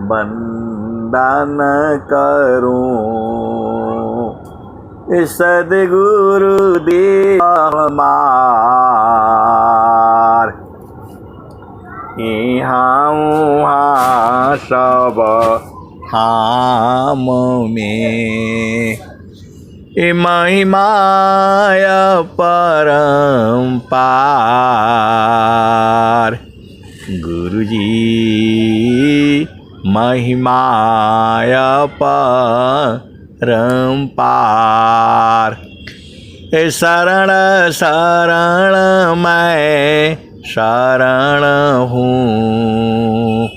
बंदन करूं सदगुरु देव हमार। यहाँ वहाँ सब धाम में महिमाय परंपार। गुरुजी महिमाय परंपार। शरण शरण मैं शरण हूँ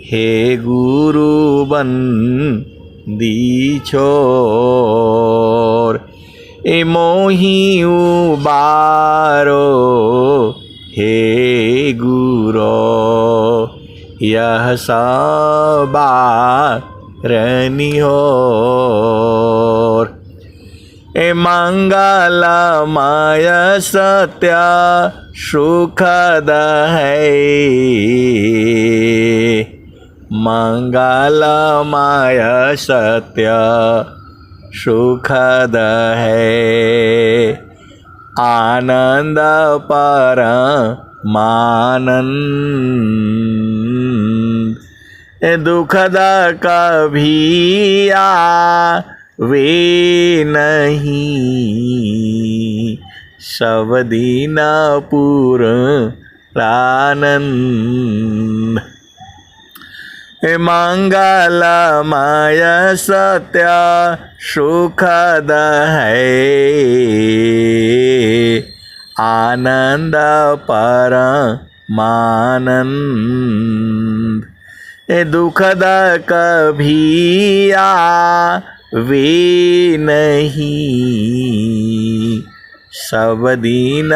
हे गुरु बंदी छोर। मोहि उबारो हे गुरो यह सबारनिहोर। मंगलमय सत्य सुखद है। मंगलमय सत्य सुखद है। आनंद परमानंद दुखद कभी आवे नहीं। सब दिन पूर्णानंद। मंगलमय सत्य सुखद है। आनंद परमानंद दुखद कभी आवे नहीं। सब दिन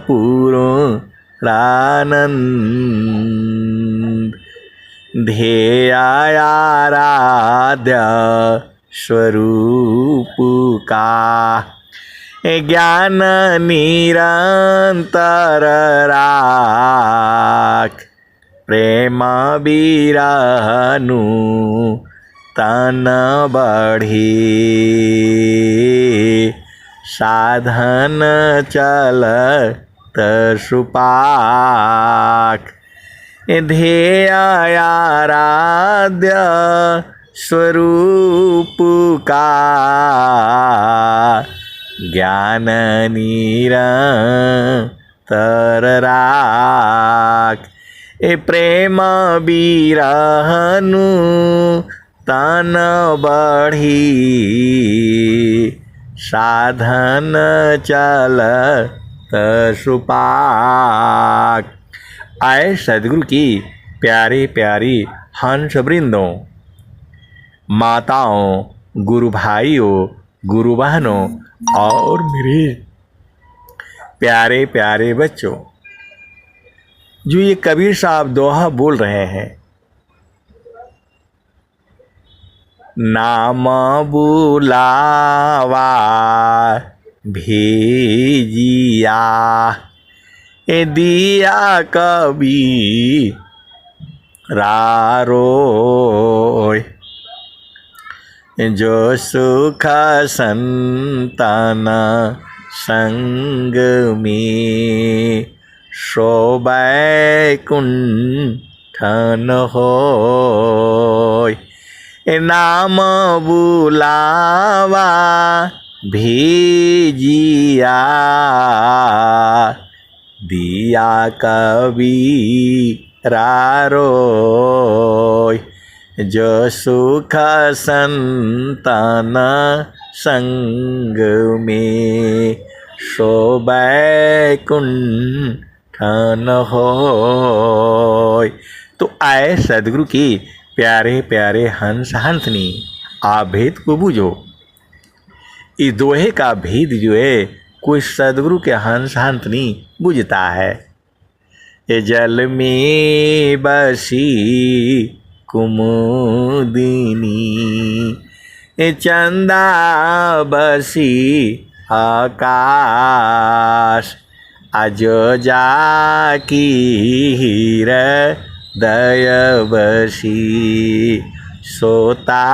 पूर्णानंद। ध्येयाराध्य स्वरूप का ज्ञान निरंतर राख। प्रेम बिरहनु तन बढ़े। साधन चलत सुपाक। ध्येयाराध्य स्वरूप का ज्ञान निरंतर राख। प्रेम बिरहनु तन बढ़ी। साधन चलत सुपाक। आए सदगुरु की प्यारी प्यारी हंस वृंदों, माताओं, गुरु भाइयों, गुरु बहनों और मेरे प्यारे प्यारे बच्चों, जो ये कबीर साहब दोहा बोल रहे हैं, नाम बुलावा भेजिया दिया कबीरारोय। जो सुख संतन संग में सो बैकुंठन होय। नाम बुलावा भेजिया दिया कबीरारोय। जो सुख संतन संग में सो बैकुंठन होय। तो आए सदगुरु की प्यारे प्यारे हंस हंसनी, आप भेद को बूझो। इस दोहे का भेद जो है कोई सदगुरु के हंस हंसनी बुझता है। ये जल में बसी कुमुदिनी, ये चंदा बसी आकाश। आज जाकी हीर दयवशी सोता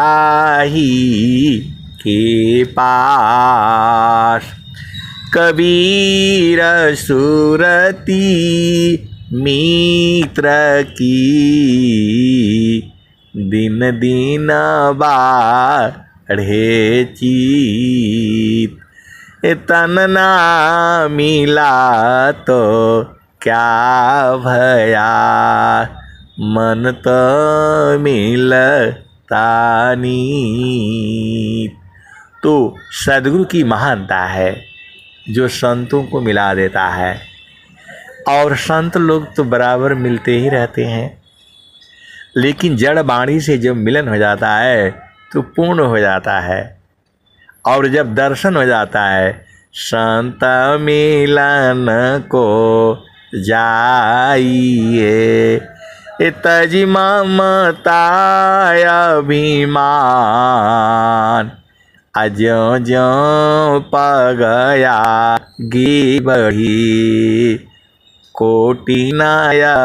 ही के पास। कबीर सुरती मित्र की दिन दिन बाढ़े चीत। तन ना मिला तो क्या भया मन तो मिलता नीत। तो सद्गुरु की महानता है जो संतों को मिला देता है। और संत लोग तो बराबर मिलते ही रहते हैं, लेकिन जड़ वाणी से जब मिलन हो जाता है तो पूर्ण हो जाता है। और जब दर्शन हो जाता है, संत मिलन को जाइए तजी ममता अभिमान। अज्यों ज्यों पगया गी बढ़ी कोटि नया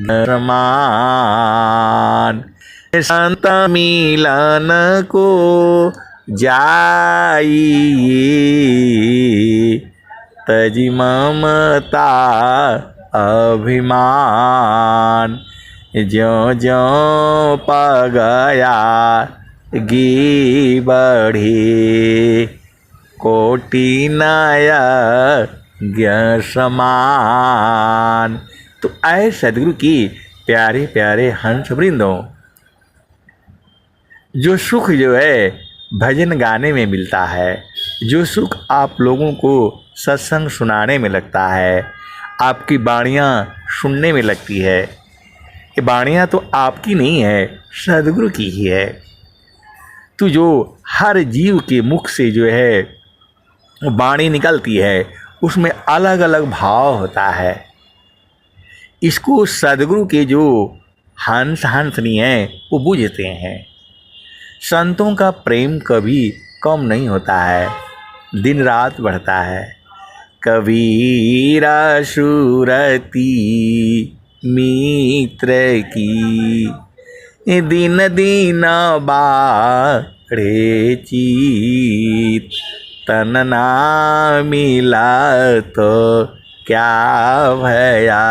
धर्मान। संत मिलन को जाइए तजी ममता अभिमान। ज्यों ज्यों पगया गी बढ़ी कोटि नया समान। तो ऐ सद्गुरु की प्यारे प्यारे हंस वृंदों, जो सुख जो है भजन गाने में मिलता है, जो सुख आप लोगों को सत्संग सुनाने में लगता है, आपकी वाणियाँ सुनने में लगती है, ये वाणियाँ तो आपकी नहीं है, सद्गुरु की ही है। तो जो हर जीव के मुख से जो है वाणी निकलती है, उसमें अलग अलग भाव होता है। इसको सद्गुरु के जो हंसनी हैं वो बूझते हैं। संतों का प्रेम कभी कम नहीं होता है, दिन रात बढ़ता है। कबीरा सुरती मित्र की दिन दिन बाढ़े चीत। तन ना मिला तो क्या भया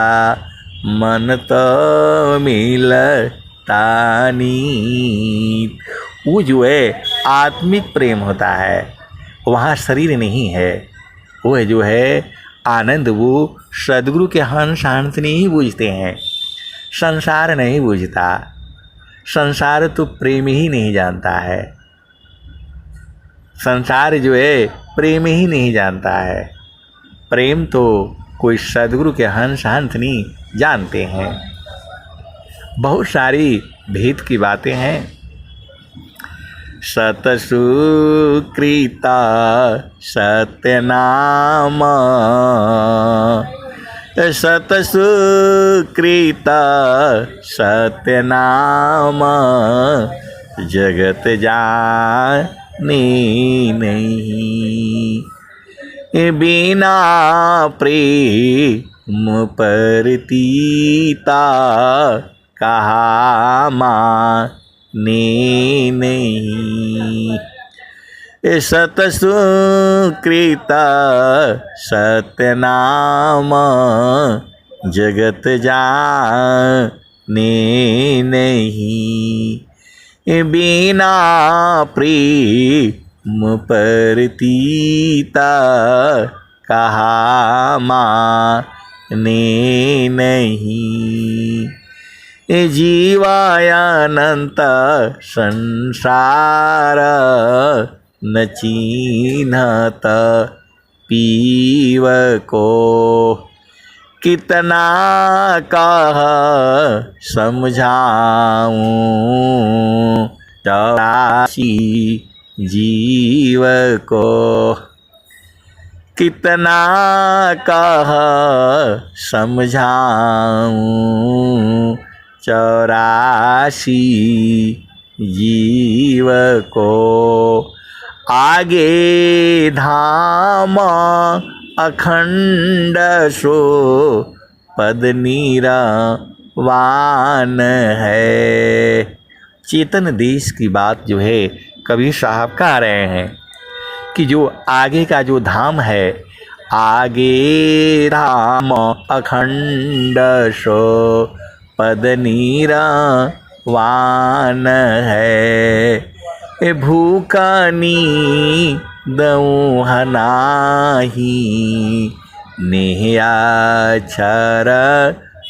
मन तो मिलता नीत। वो जो है आत्मिक प्रेम होता है, वहाँ शरीर नहीं है, वो है जो है आनंद। वो सद्गुरु के हंस हंसनी ही बूझते हैं, संसार नहीं बूझता। संसार तो प्रेम ही नहीं जानता है, संसार जो है प्रेम ही नहीं जानता है। प्रेम तो कोई सद्गुरु के हंस हंसनी जानते हैं। बहुत सारी भेद की बातें हैं। सतसुकृता सत्यनाम, सतसुकृता सत्यनाम। जगत जाने नहीं, बिना प्रेम परतीता कहा माने नहीं। सतसुकृता सत्यनाम, जगत जाने नहीं, बिना प्रेम परतीता कहा माने नहीं। जीवायानंत संसार न चिन्हत पीव को। कितना कह समझाऊं चौरासी जीव को। कितना कह समझाऊं चौरासी जीव को। आगे धाम अखंड सो पद नीरा वान है। चेतन देश की बात जो है कबीर साहब कह रहे हैं कि जो आगे का जो धाम है, आगे धाम अखंड सो पद नीरा वान है। भूखनी दऊँ हनाही निह्याक्षर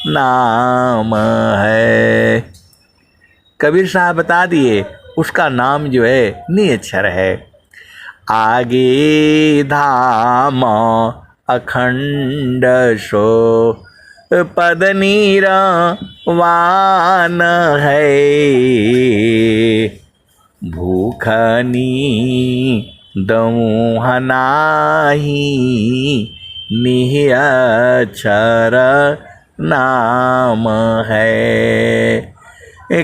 नाम है। कबीर साहब बता दिए उसका नाम जो है निअक्षर है। आगे धाम अखंड सो पद नीरा वान है। भूखनी दऊँ हनाही निअक्षर नाम है।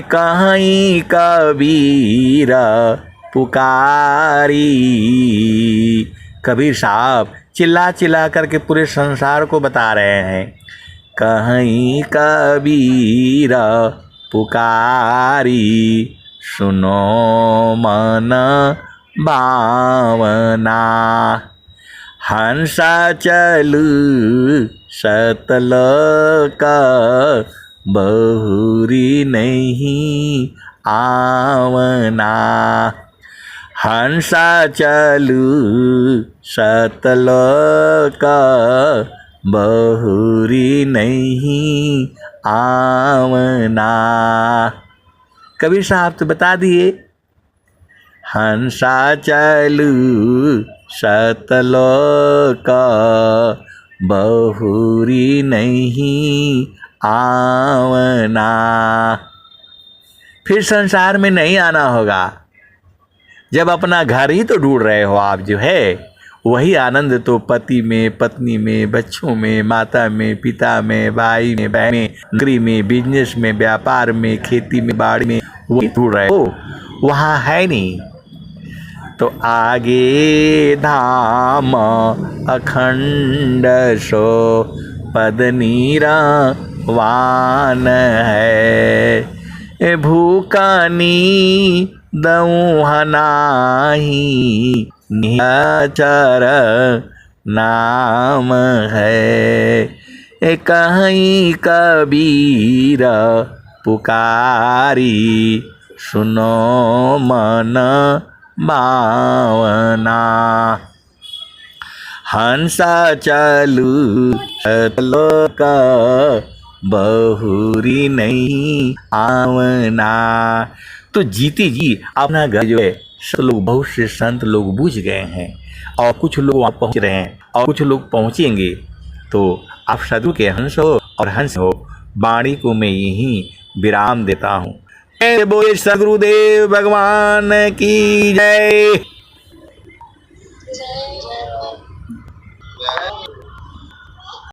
कहीं कबीर पुकारी। कबीर साहब चिल्ला चिल्ला करके पूरे संसार को बता रहे हैं, कहीं कबीर पुकारी सुनो मन भावना। हंसा चलू सतलोक बहुरी नहीं आवना। हंसा चलू सतलोक बहुरी नहीं आवना। कबीर साहब तो बता दिए, हंसा चलू सतलोक बहुरी नहीं आवना। फिर संसार में नहीं आना होगा। जब अपना घर ही तो ढूंढ रहे हो आप जो है, वही आनंद तो पति में, पत्नी में, बच्चों में, माता में, पिता में, भाई में, बहन में, नौकरी में, बिजनेस में, व्यापार में, खेती में, बाड़ी में, वही ढूंढ रहे हो, वहाँ है नहीं। तो आगे धाम अखंड सो पद नीरा वान है। भूखनी दऊँ हनाही निअक्षर नाम है। कहीं कबीर पुकारी सुनो मन भावना। हंसा चलू सतलोक बहुरी नहीं आवना। तो जीते जी अपना घर जो है लोग, बहुत से संत लोग बूझ गए हैं और कुछ लोग वहाँ पहुँच रहे हैं और कुछ लोग पहुँचेंगे। तो आप सदगुरु के हंस हो और हंस हो, वाणी को मैं यहीं विराम देता हूँ। बोले सदगुरुदेव भगवान की जय।